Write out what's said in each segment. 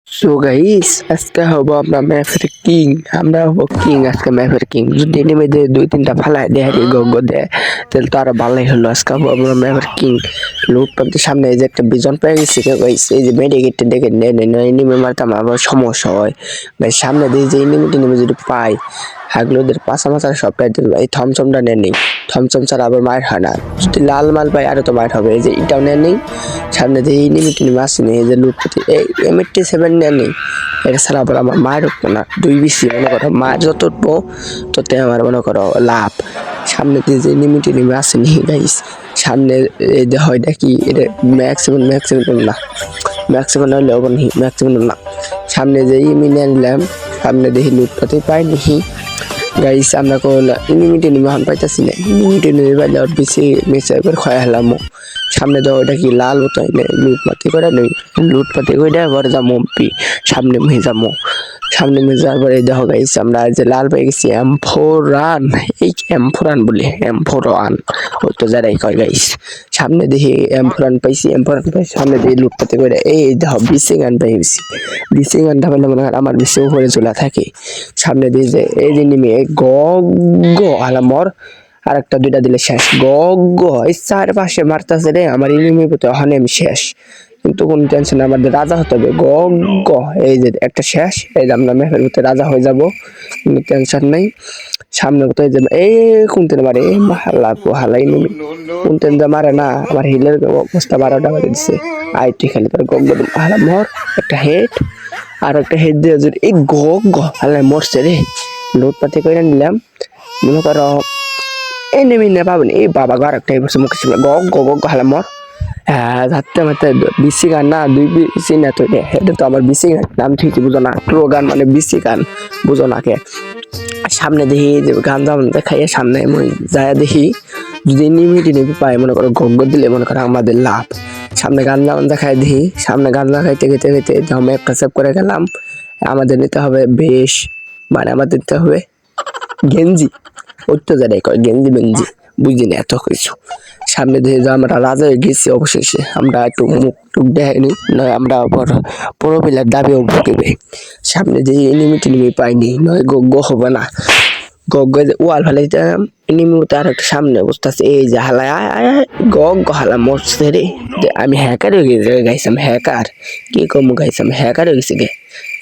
So guys আজকে হবো আমরা ম্যাপের কিং। আমরা হবো কিং আজকে ম্যাপের কিং। যদি নেমে দিয়ে দুই তিনটা ফালাই দেয় হারি গগ দেয় তাহলে তো আরো ভালোই হলো। আজকে হবো আমরা ম্যাপের কিং। লুট পাম্পের সামনে এই যে একটা বিজন পেয়ে গেছি গাইস, এই যে মেডিকেটটা দেখে নেয় এনিমি মারতাম আবার সমস্যা হয় ভাই। সামনে দিয়ে যে এনিমিটি নেমে যদি পাই হাগলোদের পাশা মাথার সবটাই এই থমথমটা নেই, থমথম ছাড়া আবার মায়ের হয় না। যদি লাল মাল পাই আরো তো মায়ের হবে। এই যে এটাও নেই, সামনে দিয়ে এনিমিটি নেমে আসেনি। এই যে লুটপাতি এই M87 নেই, এটা ছাড়া আবার আমার মায়ের উঠবো না। দুই বেশি মনে করো মায়ের যত উঠবো তত আমার মনে করো লাভ। সামনে দিয়ে যে এনিমিটি নেমে আসেনি গাইস, সামনে এই যে হয় নাকি এটা ম্যাক্সিমাম না, ম্যাক্সিমাম হলে হবে নি, ম্যাক্সিমাম না। সামনে যে ইমিনে আনলাম, সামনে দেখি লুটপাতি পাইনি গাইস। আমরা কোন ইনিমিটি নিমে হান পাইতাছি না, ইনিমিটি নিমে পাইলে আর বেশি মেসে একবার খয়া হলাম। সামনে দাও এটা কি লাল বোতাই নেই, লুটপাতি করে নেই, লুটপাতি করে ঘরে যাবো সামনে মেয়ে যাবো। সামনে মেয়ে যাওয়ার পরে দেখো গাইস আমরা যে লাল পেয়ে গেছি M4 এই M4 বলি M4 ওই তো যারাই কয় গাইস। সামনে দেখি M4 পাইছি, M4 পাইছি। সামনে দিয়ে লুটপাতি করে এই দেখো বিসি গান পাই গেছি, বিসি গানটা পেলে মনে হয় আমার বিসি উপরে চলে থাকে। সামনে দিয়ে যে এই যে নিমে গগ আলামর আর একটা দুইটা দিলে শেষ। গগ এই চারপাশে মারতেছে রে আমার ইনিমি পথে ওখানে আমি শেষ, কিন্তু কোন টেনশন আমাদের রাজা হতে হবে। গগ এই যে একটা শেষ, এই যে আমরা ম্যাপের ভিতরে রাজা হয়ে যাব, কোনো টেনশন নাই। সামনে তো এই কোন তেন মারে হালা হালাই নিমি কোন তেন মারে না, আমার হিলের অবস্থা 12টা বাজে দিছে। আই তুই খালি তোর গগ হালা মর একটা হেড আর একটা হেড দিয়ে এই গগ হালা মরছে রে। লুটপাতি করে নিলাম মনে করো এনিমি না পাবেন। এই বাবা ঘর একটা এবার মুখ ছিল গগ গগ হালা মর। হ্যাঁ ধরতে মারতে বিসি গান না, দুই বিসি না তো এটা তো আমার বিসি গান নাম ঠিকই বুঝো না, ট্রো গান মানে বিসি গান বুঝো না কে। সামনে দেখি যে গান যেমন দেখাইয়া সামনে যায় দেখি যদি নিমিটি নেবে পাই মনে করো গগ দিলে মনে করো আমাদের লাভ। সামনে গান যেমন দেখাই দেখি, সামনে গান দেখাইতে খেতে খেতে ম্যাপটা সেভ করে গেলাম। আমাদের নিতে হবে বেশ, মানে আমাদের নিতে হবে গেঞ্জি, অত্যাচারে কয় গেঞ্জি বেঞ্জি বুঝি না এত কিছু। সামনে দিয়ে আমরা রাজা হয়ে গেছি অবশেষে। আমরা একটু মুখ টুক দেখাইনি, নয় আমরা আবার প্রোফাইলের দাবিও ভুগবে। সামনে যে এনিমি টেনিমি পাইনি, নয় গগ হবে না। গগ ওয়াল ফেলাইতাম এনিমি তার একটা সামনে অবস্থা আছে, এই যে হালা গগ হালা মরছে রে। আমি হ্যাকার হয়ে গেছি গাইছিলাম, হ্যাকার কি কম গাইছিলাম, হ্যাকার হয়ে গেছি গে।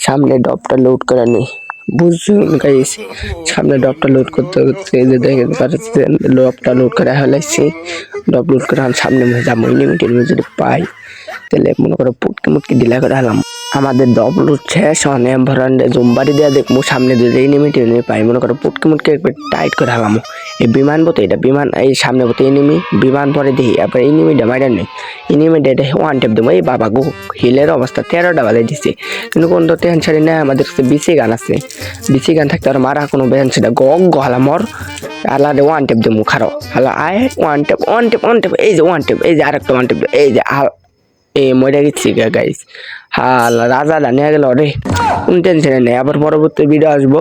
সামনে ডপটা লোড করে নি বুঝুন গাইস, সামনে ডপটা লোড করতে করতে এই যে দেখতে পাচ্ছেন ডপটা লোড করে ফেলাইছি। ডপ লোড করে সামনে যাবো, এনিমিটির যদি পাই তাহলে মনে করো পুটকি মুটকি ডিলা করে হলাম। আমাদের ডপ লোড শেষ অনেক ভরান্ডে জুমবাড়ি দেওয়া দেখবো। সামনে যদি এনিমিটি পাই মনে করো পুটকি মুটকি একবার টাইট করে হলাম। এই বিমান বলতে এটা বিমান, এই সামনে বলতে এনিমি বিমান পরে দেখি আবার এনিমিটা মাইরা নেই, এনিমিটা এটা ওয়ান টেপ দেবো। এই বাবা গো হিলের অবস্থা 13টা বাজে দিচ্ছে, কিন্তু কোন তো টেনশনই নেই। আমাদের কাছে বিসি গান আছে, বিসি গান থাকতে আর মারা কোনো ব্যান সেটা গগ হালা মর আলাদা ওয়ান টেপ দেবো খারো হালা আয় one tape one tape one tape এই যে ওয়ান টেপ, এই যে আরেকটা ওয়ান টেপ এই যে এ মরে গেছি গাইস। হাল রাজা নিয়ে গেল রে, কোন টেনশনে নেই। আবার পরবর্তী ভিডিও আসবো।